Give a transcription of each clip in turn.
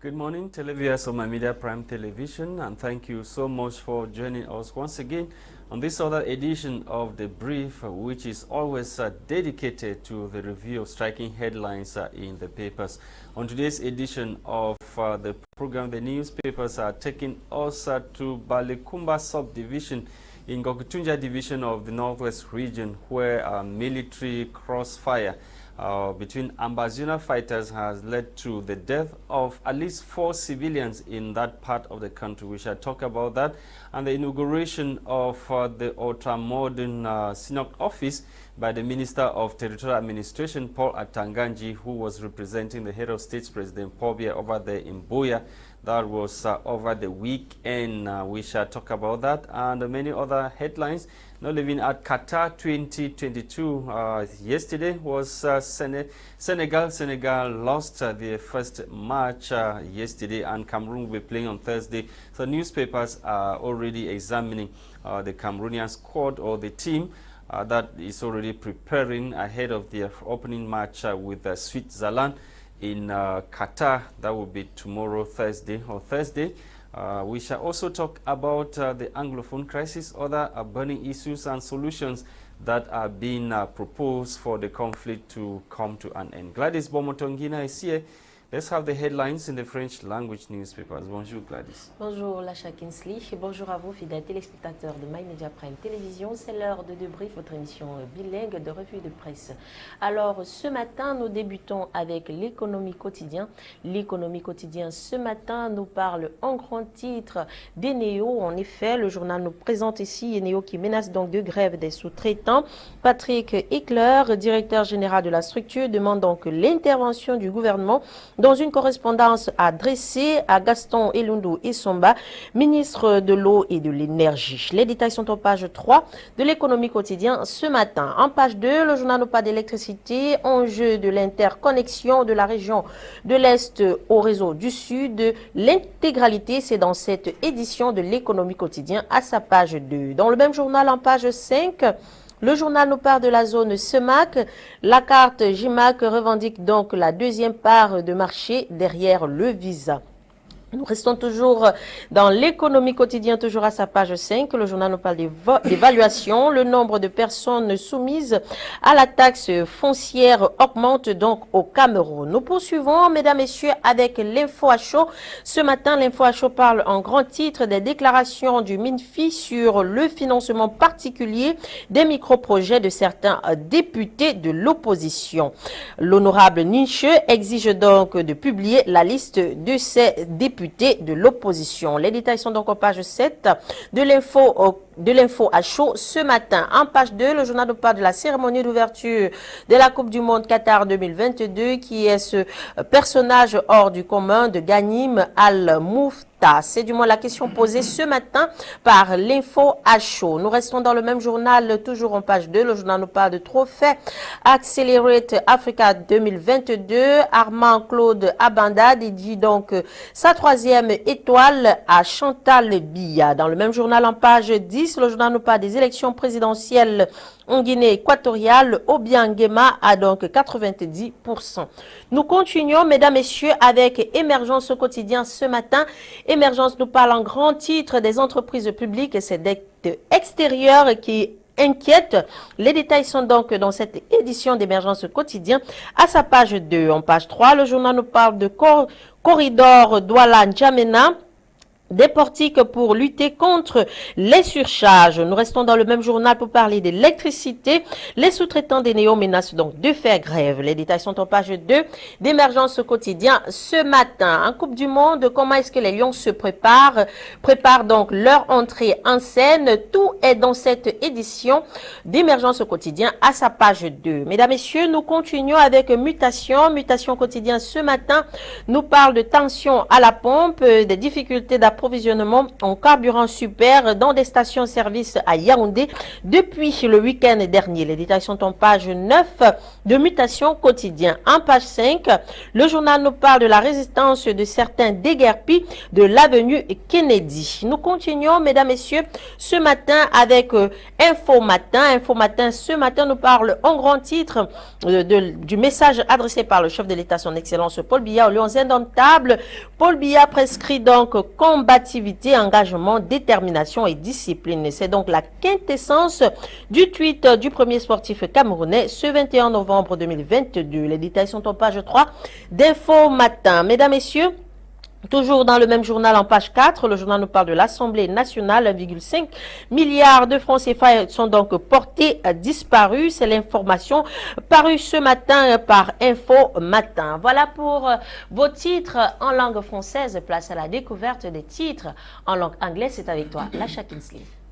Good morning, televiewers of my Media Prime Television, and thank you so much for joining us once again on this other edition of The Brief, which is always dedicated to the review of striking headlines in the papers. On today's edition of the program, the newspapers are taking us to Balikumba subdivision in Gokutunja division of the Northwest region, where military crossfire between Ambazuna fighters has led to the death of at least 4 civilians in that part of the country. We shall talk about that, and the inauguration of the ultra-modern Sinok office by the Minister of Territorial Administration, Paul Atanganji, who was representing the head of state, President Paul Biya, over there in Buea. That was over the weekend. We shall talk about that and many other headlines. Now, living at Qatar 2022, yesterday was Senegal. Senegal lost their first match yesterday, and Cameroon will be playing on Thursday. So newspapers are already examining the Cameroonian squad, or the team that is already preparing ahead of their opening match with Switzerland in Qatar. That will be tomorrow, Thursday. We shall also talk about the Anglophone crisis, other burning issues and solutions that are being proposed for the conflict to come to an end. Gwladys Bomotonguina is here. Let's have the headlines in the French language newspapers. Bonjour Gwladys. Bonjour Lasha et bonjour à vous fidèles téléspectateurs de My Media Prime Télévision. C'est l'heure de débrief, votre émission bilingue de revue de presse. Alors ce matin, nous débutons avec l'économie quotidien. L'économie quotidien ce matin nous parle en grand titre d'Eneo. En effet, le journal nous présente ici Eneo qui menace donc de grève des sous-traitants. Patrick Ecler, directeur général de la structure, demande donc l'intervention du gouvernement dans une correspondance adressée à Gaston Elundou Essomba, ministre de l'eau et de l'énergie. Les détails sont en page 3 de l'économie quotidien ce matin. En page 2, le journal nous parle d'électricité, enjeu de l'interconnexion de la région de l'Est au réseau du Sud. L'intégralité, c'est dans cette édition de l'économie quotidien à sa page 2. Dans le même journal, en page 5, le journal nous parle de la zone SEMAC. La carte JMAC revendique donc la deuxième part de marché derrière le visa. Nous restons toujours dans l'économie quotidienne, toujours à sa page 5. Le journal nous parle d'évaluation. Le nombre de personnes soumises à la taxe foncière augmente donc au Cameroun. Nous poursuivons, mesdames, messieurs, avec l'info à chaud. Ce matin, l'info à chaud parle en grand titre des déclarations du MINFI sur le financement particulier des micro-projets de certains députés de l'opposition. L'honorable Nsah exige donc de publier la liste de ces députés de l'opposition. Les détails sont donc en page 7 de l'info à chaud ce matin. En page 2, le journal nous parle de la cérémonie d'ouverture de la Coupe du Monde Qatar 2022, qui est ce personnage hors du commun de Ghanim Al-Moufti. C'est du moins la question posée ce matin par l'info à chaud. Nous restons dans le même journal, toujours en page 2. Le journal nous parle de trophée Accelerate Africa 2022. Armand Claude Abanda dédie donc sa 3e étoile à Chantal Biya. Dans le même journal, en page 10, le journal nous parle des élections présidentielles en Guinée équatoriale. Obiangema a donc 90%. Nous continuons, mesdames, messieurs, avec Émergence au quotidien ce matin. Émergence nous parle en grand titre des entreprises publiques et ses dettes extérieures qui inquiètent. Les détails sont donc dans cette édition d'Émergence au quotidien à sa page 2. En page 3, le journal nous parle de corridor Douala-N'Djamena, des portiques pour lutter contre les surcharges. Nous restons dans le même journal pour parler d'électricité. Les sous-traitants d'Eneo menacent donc de faire grève. Les détails sont en page 2 d'Émergence au quotidien ce matin. En Coupe du Monde, comment est-ce que les Lions se préparent donc leur entrée en scène. Tout est dans cette édition d'Émergence au quotidien à sa page 2. Mesdames, messieurs, nous continuons avec Mutation. Mutation quotidien ce matin nous parle de tension à la pompe, des difficultés d'approvisionnement d'approvisionnement en carburant super dans des stations-service à Yaoundé depuis le week-end dernier. Les détails sont en page 9 de Mutation quotidien. En page 5, le journal nous parle de la résistance de certains déguerpis de l'avenue Kennedy. Nous continuons, mesdames, messieurs, ce matin avec Info Matin. Info Matin, ce matin, nous parle en grand titre du message adressé par le chef de l'État, son Excellence Paul Biya, aux Lions indomptables. Paul Biya prescrit donc combativité, engagement, détermination et discipline. C'est donc la quintessence du tweet du premier sportif camerounais ce 21 novembre 2022. Les détails sont en page 3 d'Info Matin. Mesdames, messieurs, toujours dans le même journal en page 4, le journal nous parle de l'Assemblée nationale. 1,5 milliard de francs CFA sont donc portés disparus. C'est l'information parue ce matin par Info Matin. Voilà pour vos titres en langue française. Place à la découverte des titres en langue anglaise. C'est avec toi, Lasha.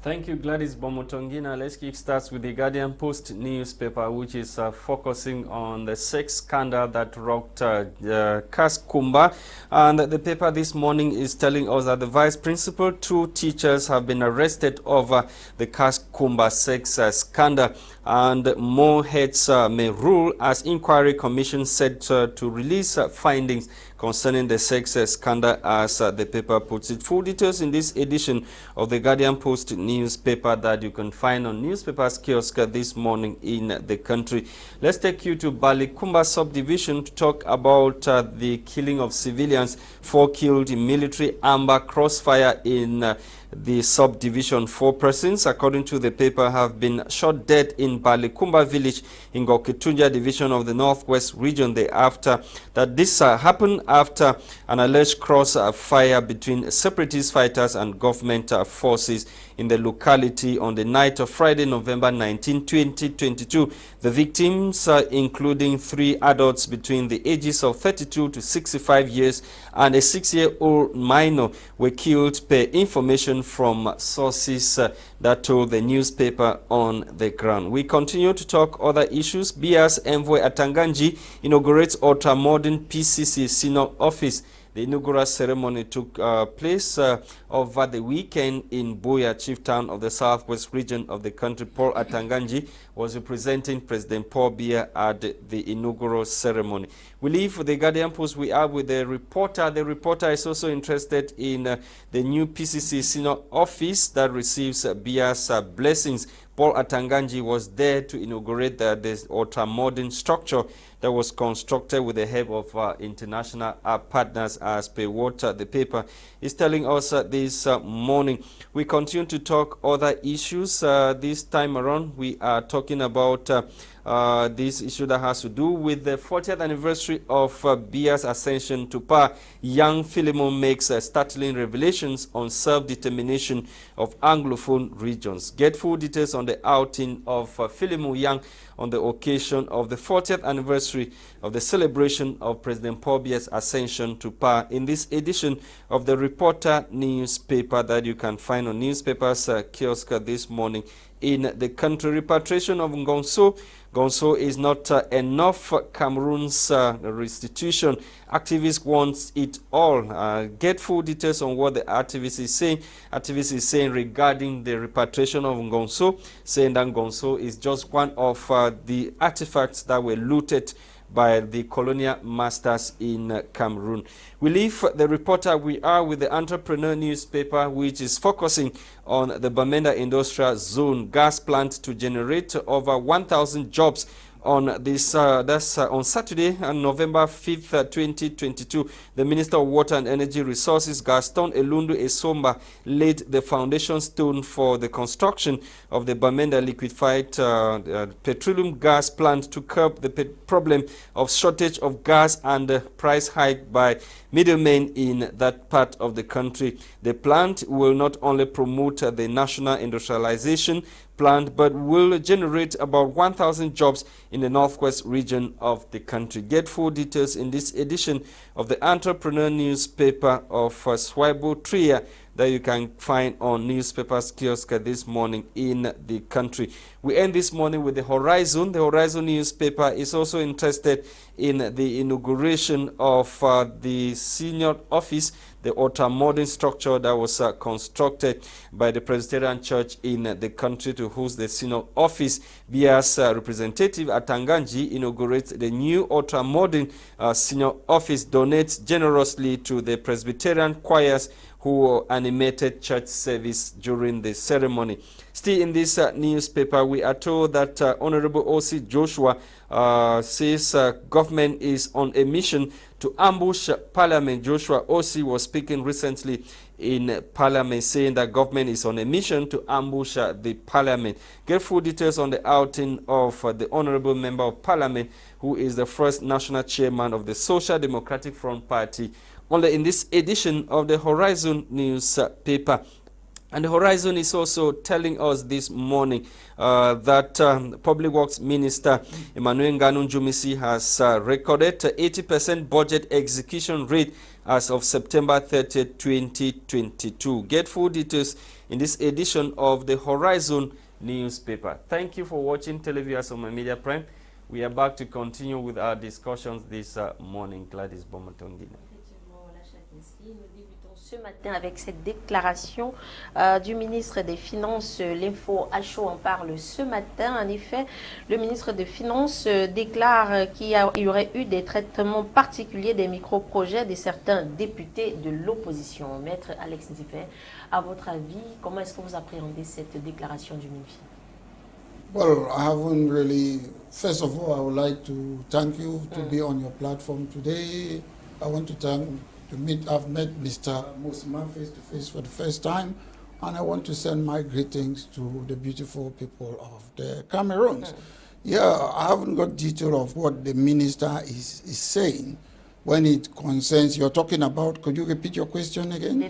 Thank you, Gwladys. Bomotonguina. Let's kick starts with the Guardian Post newspaper, which is focusing on the sex scandal that rocked Kumba. And the paper this morning is telling us that the vice principal, 2 teachers have been arrested over the Kumba sex scandal. And more heads may rule as inquiry commission said to release findings concerning the sex scandal, as the paper puts it. Full details in this edition of the Guardian Post newspaper that you can find on newspapers kiosk this morning in the country. Let's take you to Balikumba subdivision to talk about the killing of civilians, 4 killed in military amber crossfire in the subdivision. 4 persons, according to the paper, have been shot dead in Balikumba village in Goketunja division of the Northwest region. This happened after an alleged crossfire between separatist fighters and government forces in the locality on the night of Friday, November 19, 2022. The victims, including 3 adults between the ages of 32 to 65 years and a 6-year-old minor, were killed per information from sources that told the newspaper on the ground. We continue to talk other issues. Biya's envoy Atanganji inaugurates ultra-modern PCC Senior Office. The inaugural ceremony took place over the weekend in Buea, chief town of the southwest region of the country. Paul Atanganji was representing President Paul Biya at the inaugural ceremony. We leave the Guardian Post. We are with the reporter. The reporter is also interested in the new PCC Senior Office that receives Biya's blessings. Paul Atanganji was there to inaugurate this ultra-modern structure that was constructed with the help of international partners, as per what the paper is telling us this morning. We continue to talk other issues. This time around, we are talking about this issue that has to do with the 40th anniversary of Biya's ascension to power. Young Philemon makes startling revelations on self-determination of Anglophone regions. Get full details on the outing of Philemon Young on the occasion of the 40th anniversary of the celebration of President Paul Biya's ascension to power in this edition of the Reporter newspaper that you can find on newspapers kiosk this morning in the country. Repatriation of Ngonso. Ngonso is not enough. Cameroon's restitution. Activists want it all. Get full details on what the activist is saying. Activist is saying regarding the repatriation of Ngonso, saying that Ngonso is just one of the artifacts that were looted by the colonial masters in Cameroon. We leave the reporter. We are with the Entrepreneur newspaper, which is focusing on the Bamenda Industrial Zone gas plant to generate over 1,000 jobs on this on Saturday, November 5th, 2022. The Minister of Water and Energy Resources, Gaston Elundu Esomba, laid the foundation stone for the construction of the Bamenda liquefied petroleum gas plant to curb the problem of shortage of gas and price hike by middlemen in that part of the country. The plant will not only promote the national industrialization plant, but will generate about 1,000 jobs in the northwest region of the country. Get full details in this edition of the Entrepreneur newspaper of Swaibo Tria that you can find on newspapers kiosk this morning in the country. We end this morning with the Horizon. The Horizon newspaper is also interested in the inauguration of the senior office the ultra-modern structure that was constructed by the Presbyterian Church in the country to host the synod office. Bia's representative Atanganji inaugurates the new ultra-modern synod office, donates generously to the Presbyterian choirs who animated church service during the ceremony. Still in this newspaper, we are told that Honorable O.C. Joshua says government is on a mission to ambush Parliament. Joshua O.C. was speaking recently in Parliament, saying that government is on a mission to ambush the Parliament. Get full details on the outing of the Honorable Member of Parliament, who is the first national chairman of the Social Democratic Front Party, only in this edition of the Horizon newspaper. And the Horizon is also telling us this morning that Public Works Minister Emmanuel Ngannou-Njumisi has recorded 80% budget execution rate as of September 30, 2022. Get full details in this edition of the Horizon newspaper. Thank you for watching, televiewers of My Media Prime. We are back to continue with our discussions this morning. Gwladys Bomotonguina. Nous débutons ce matin avec cette déclaration du ministre des Finances. L'info à chaud en parle ce matin. En effet, le ministre des Finances déclare qu'il y aurait eu des traitements particuliers des micro-projets de certains députés de l'opposition. Maître Alex Nsah, à votre avis, comment est-ce que vous appréhendez cette déclaration du MINFI? Well, I haven't really. First of all, I would like to thank you to be on your platform today. I want to thank. I've met Mr. Musma face to face for the first time, and I want to send my greetings to the beautiful people of the Cameroons. Yeah, I haven't got detail of what the minister is saying when it concerns. You're talking about. Could you repeat your question again? Les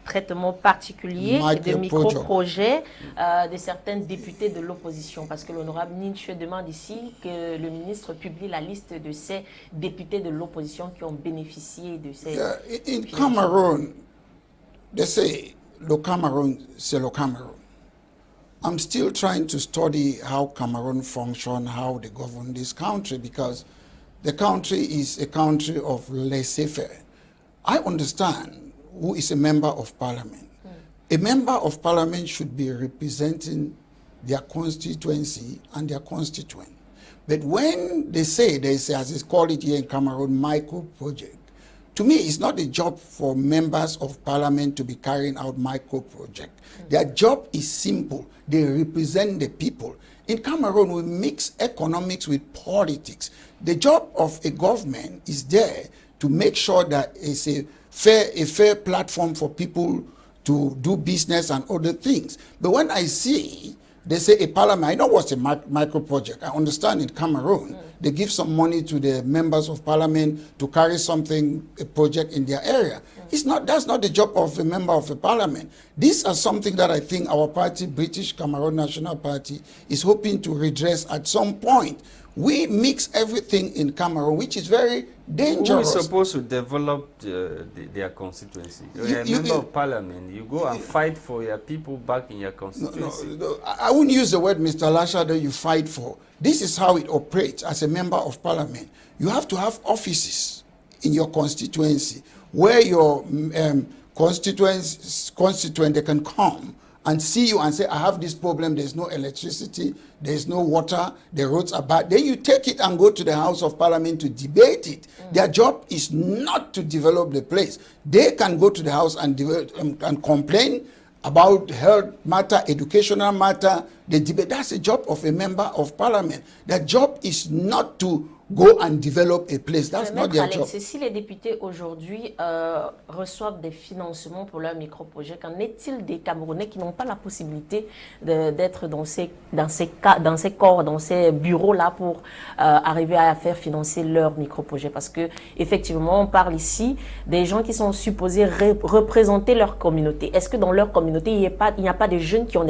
traitements particuliers et de micro-projets de certains députés de l'opposition. Parce que l'honorable Nsah demande ici que le ministre publie la liste de ces députés de l'opposition qui ont bénéficié de ces... In Cameroon, they say, le Cameroun, c'est le Cameroun. I'm still trying to study how Cameroon function, how they govern this country, because the country is a country of laissez-faire. I understand who is a member of parliament. A member of parliament should be representing their constituency and their constituent. But when they say, as it's called it here in Cameroon, micro project, to me, it's not a job for members of parliament to be carrying out micro project. Their job is simple. They represent the people. In Cameroon, we mix economics with politics. The job of a government is there to make sure that it's a fair platform for people to do business and other things. But when I see, they say a parliament, I know what's a micro project. I understand in Cameroon, they give some money to the members of parliament to carry a project in their area. That's not the job of a member of a parliament. These are something that I think our party, British Cameroon National Party, is hoping to redress at some point. We mix everything in Cameroon, which is very dangerous. Who is supposed to develop their constituency? You're a member of parliament. You go and fight for your people back in your constituency. No, I wouldn't use the word, Mr. Lasha, that you fight for. This is how it operates as a member of parliament. You have to have offices in your constituency where your constituent, they can come and see you and say, I have this problem, there's no electricity, there's no water, the roads are bad. Then you take it and go to the House of Parliament to debate it. Their job is not to develop the place. They can go to the House and complain about health matter, educational matter, the debate. That's the job of a member of Parliament. Their job is not to go and develop a place. That's not their job. Si les députés aujourd'hui reçoivent des financements pour leurs micro-projets, qu'en est-il des Camerounais qui n'ont pas la possibilité d'être dans ces corps, dans ces bureaux-là pour arriver à faire financer leurs micro-projets? Parce que effectivement, on parle ici des gens qui sont supposés représenter leur communauté. Est-ce que dans leur communauté, il n'y a pas de jeunes qui ont